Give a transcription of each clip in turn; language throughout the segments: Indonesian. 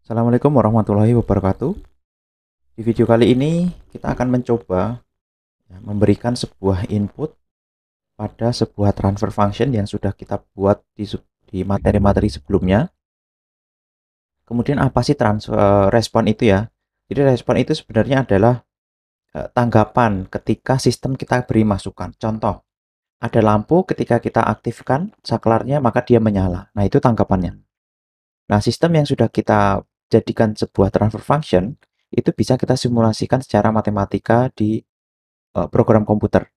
Assalamualaikum warahmatullahi wabarakatuh. Di video kali ini kita akan mencoba memberikan sebuah input pada sebuah transfer function yang sudah kita buat di materi-materi sebelumnya. Kemudian apa sih respon itu ya? Jadi respon itu sebenarnya adalah tanggapan ketika sistem kita beri masukan. Contoh, ada lampu ketika kita aktifkan saklarnya maka dia menyala. Nah, itu tanggapannya. Nah, sistem yang sudah kita jadikan sebuah transfer function itu bisa kita simulasikan secara matematika di program komputer.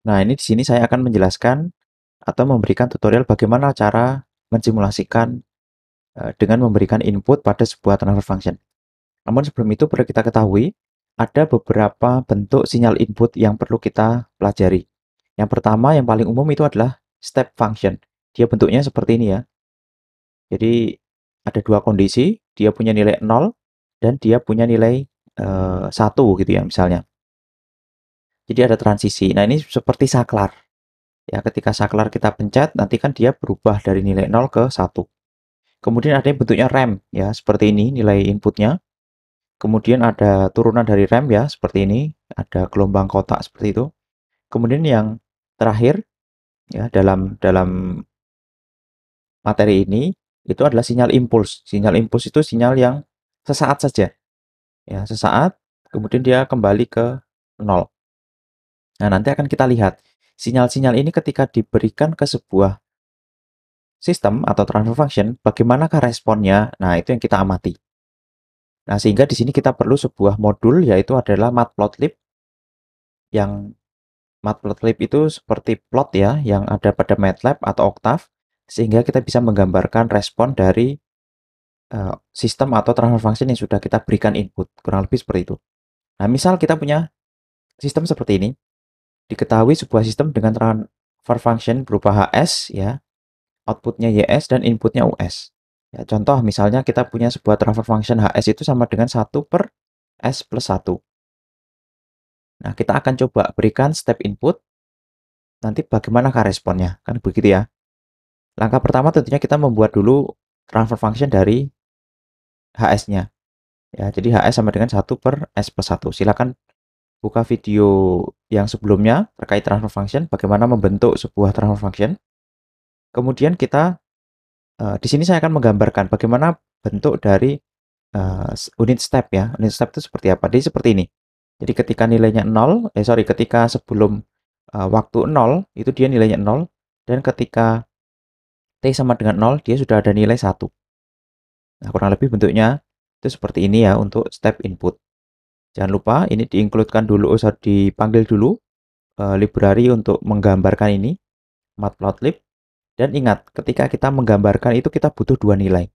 Nah, ini di sini saya akan menjelaskan atau memberikan tutorial bagaimana cara mensimulasikan dengan memberikan input pada sebuah transfer function. Namun sebelum itu perlu kita ketahui ada beberapa bentuk sinyal input yang perlu kita pelajari. Yang pertama yang paling umum itu adalah step function. Dia bentuknya seperti ini ya. Jadi ada dua kondisi, dia punya nilai 0 dan dia punya nilai 1 gitu ya misalnya. Jadi ada transisi. Nah, ini seperti saklar. Ya, ketika saklar kita pencet, nanti kan dia berubah dari nilai 0 ke 1. Kemudian ada yang bentuknya rem, ya, seperti ini nilai inputnya. Kemudian ada turunan dari rem, ya, seperti ini. Ada gelombang kotak seperti itu. Kemudian yang terakhir, ya, dalam dalam materi ini, itu adalah sinyal impuls. Sinyal impuls itu sinyal yang sesaat saja. Ya, sesaat, kemudian dia kembali ke 0. Nah, nanti akan kita lihat. Sinyal-sinyal ini ketika diberikan ke sebuah sistem atau transfer function, bagaimanakah responnya? Nah, itu yang kita amati. Nah, sehingga di sini kita perlu sebuah modul, yaitu adalah matplotlib, yang matplotlib itu seperti plot ya, yang ada pada MATLAB atau Octave, sehingga kita bisa menggambarkan respon dari sistem atau transfer function yang sudah kita berikan input. Kurang lebih seperti itu. Nah, misal kita punya sistem seperti ini, diketahui sebuah sistem dengan transfer function berupa HS, ya, outputnya YS dan inputnya US. Ya, contoh misalnya kita punya sebuah transfer function HS itu sama dengan 1 per S plus 1. Nah, kita akan coba berikan step input, nanti bagaimanakah responnya, kan begitu ya. Langkah pertama tentunya kita membuat dulu transfer function dari HS-nya. Ya, jadi HS sama dengan 1 per S plus 1. Silakan buka video yang sebelumnya terkait transfer function, bagaimana membentuk sebuah transfer function. Kemudian kita, di sini saya akan menggambarkan bagaimana bentuk dari unit step ya. Unit step itu seperti apa? Jadi seperti ini. Jadi ketika nilainya 0, ketika sebelum waktu 0 itu dia nilainya 0 dan ketika T sama dengan 0 dia sudah ada nilai 1. Nah, kurang lebih bentuknya itu seperti ini ya untuk step input. Jangan lupa ini diincludekan dulu, usah dipanggil dulu library untuk menggambarkan ini, matplotlib. Dan ingat, ketika kita menggambarkan itu kita butuh dua nilai.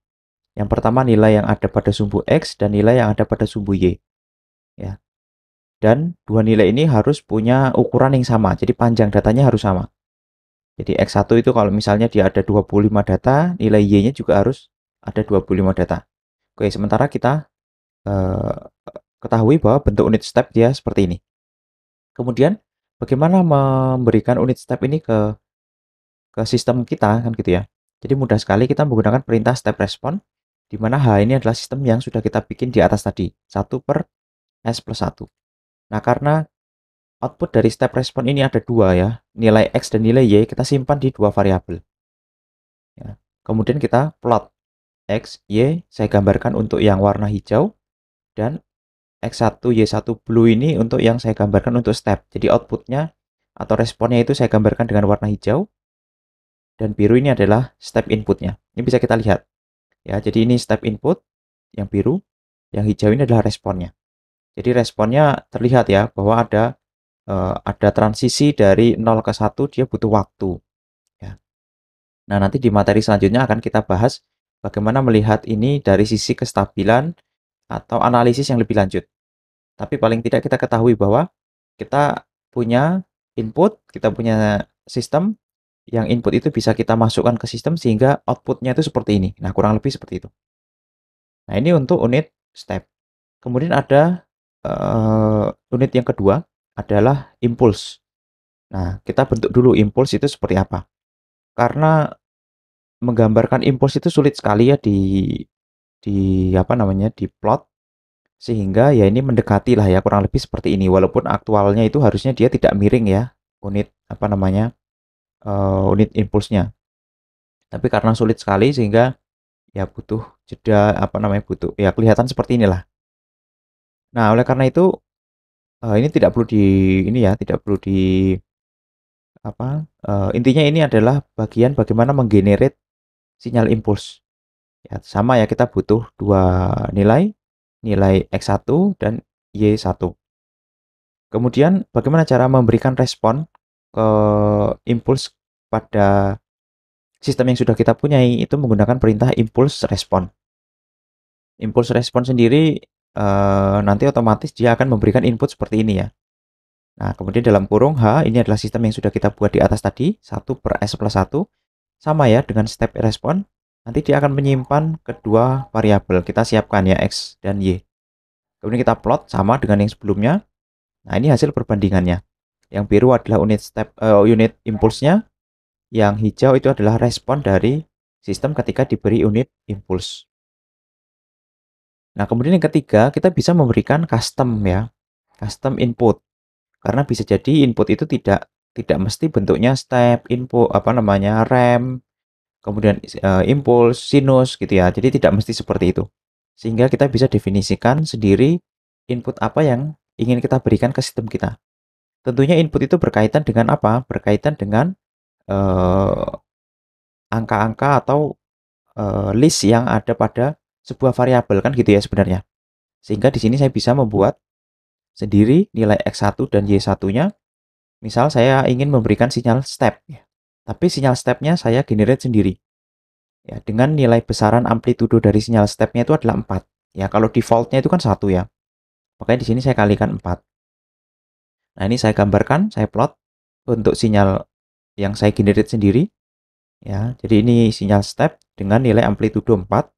Yang pertama nilai yang ada pada sumbu X dan nilai yang ada pada sumbu Y. Ya. Dan dua nilai ini harus punya ukuran yang sama, jadi panjang datanya harus sama. Jadi X1 itu kalau misalnya dia ada 25 data, nilai Y-nya juga harus ada 25 data. Oke, sementara kita eh, ketahui bahwa bentuk unit step dia seperti ini. Kemudian, bagaimana memberikan unit step ini ke sistem kita, kan gitu ya. Jadi mudah sekali kita menggunakan perintah step response, di mana H ini adalah sistem yang sudah kita bikin di atas tadi, 1 per S plus 1. Nah, karena output dari step respon ini ada dua ya, nilai X dan nilai Y kita simpan di dua variabel. Ya. Kemudian kita plot X, Y, saya gambarkan untuk yang warna hijau, dan X1, Y1 blue ini untuk yang saya gambarkan untuk step. Jadi outputnya atau responnya itu saya gambarkan dengan warna hijau, dan biru ini adalah step inputnya. Ini bisa kita lihat. Ya, jadi ini step input, yang biru, yang hijau ini adalah responnya. Jadi responnya terlihat ya, bahwa ada transisi dari 0 ke 1, dia butuh waktu. Ya. Nah, nanti di materi selanjutnya akan kita bahas bagaimana melihat ini dari sisi kestabilan atau analisis yang lebih lanjut. Tapi paling tidak kita ketahui bahwa kita punya input, kita punya sistem, yang input itu bisa kita masukkan ke sistem sehingga outputnya itu seperti ini. Nah, kurang lebih seperti itu. Nah, ini untuk unit step. Kemudian ada unit yang kedua adalah impuls. Nah, kita bentuk dulu impuls itu seperti apa. Karena menggambarkan impuls itu sulit sekali ya di apa namanya, diplot, sehingga ya ini mendekati lah ya kurang lebih seperti ini. Walaupun aktualnya itu harusnya dia tidak miring ya, unit apa namanya, unit impulsnya. Tapi karena sulit sekali sehingga ya butuh jeda apa namanya, butuh ya kelihatan seperti inilah. Nah, oleh karena itu, ini tidak perlu di ini ya, tidak perlu di apa, intinya ini adalah bagian bagaimana menggenerate sinyal impuls. Ya, sama ya kita butuh dua nilai, nilai X1 dan Y1. Kemudian bagaimana cara memberikan respon ke impuls pada sistem yang sudah kita punyai itu menggunakan perintah impuls respon. Impuls respon sendiri nanti otomatis dia akan memberikan input seperti ini ya. Nah, kemudian dalam kurung H ini adalah sistem yang sudah kita buat di atas tadi, 1/S+1 sama ya dengan step respon. Nanti dia akan menyimpan kedua variabel. Kita siapkan ya X dan Y. Kemudian kita plot sama dengan yang sebelumnya. Nah, ini hasil perbandingannya. Yang biru adalah unit impulsnya, yang hijau itu adalah respon dari sistem ketika diberi unit impuls. Nah, kemudian yang ketiga, kita bisa memberikan custom ya, custom input. Karena bisa jadi input itu tidak tidak mesti bentuknya step, input apa namanya, rem, kemudian impuls, sinus gitu ya. Jadi tidak mesti seperti itu. Sehingga kita bisa definisikan sendiri input apa yang ingin kita berikan ke sistem kita. Tentunya input itu berkaitan dengan apa? Berkaitan dengan eh, angka-angka atau list yang ada pada sebuah variabel kan gitu ya sebenarnya. Sehingga di sini saya bisa membuat sendiri nilai X1 dan Y1-nya. Misal saya ingin memberikan sinyal step ya. Tapi sinyal stepnya saya generate sendiri. Ya, dengan nilai besaran amplitudo dari sinyal stepnya itu adalah 4. Ya, kalau defaultnya itu kan 1 ya. Makanya di sini saya kalikan 4. Nah, ini saya gambarkan, saya plot untuk sinyal yang saya generate sendiri. Ya, jadi ini sinyal step dengan nilai amplitudo 4.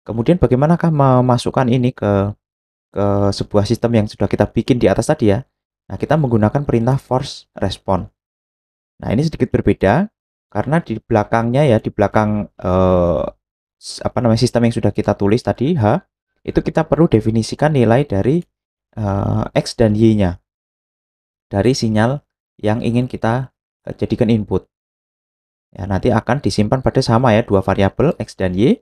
Kemudian bagaimanakah memasukkan ini ke sebuah sistem yang sudah kita bikin di atas tadi ya. Nah, kita menggunakan perintah force response. Nah, ini sedikit berbeda karena di belakangnya ya, di belakang apa namanya sistem yang sudah kita tulis tadi H, itu kita perlu definisikan nilai dari X dan Y-nya dari sinyal yang ingin kita jadikan input. Ya, nanti akan disimpan pada sama ya dua variabel X dan Y.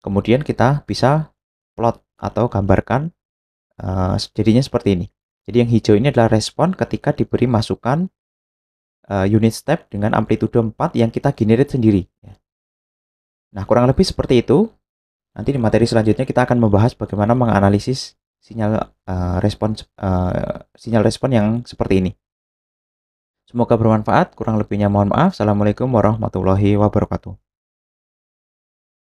Kemudian kita bisa plot atau gambarkan jadinya seperti ini. Jadi yang hijau ini adalah respon ketika diberi masukan unit step dengan amplitudo 4 yang kita generate sendiri. Nah, kurang lebih seperti itu. Nanti di materi selanjutnya kita akan membahas bagaimana menganalisis sinyal respon yang seperti ini. Semoga bermanfaat. Kurang lebihnya mohon maaf. Assalamualaikum warahmatullahi wabarakatuh.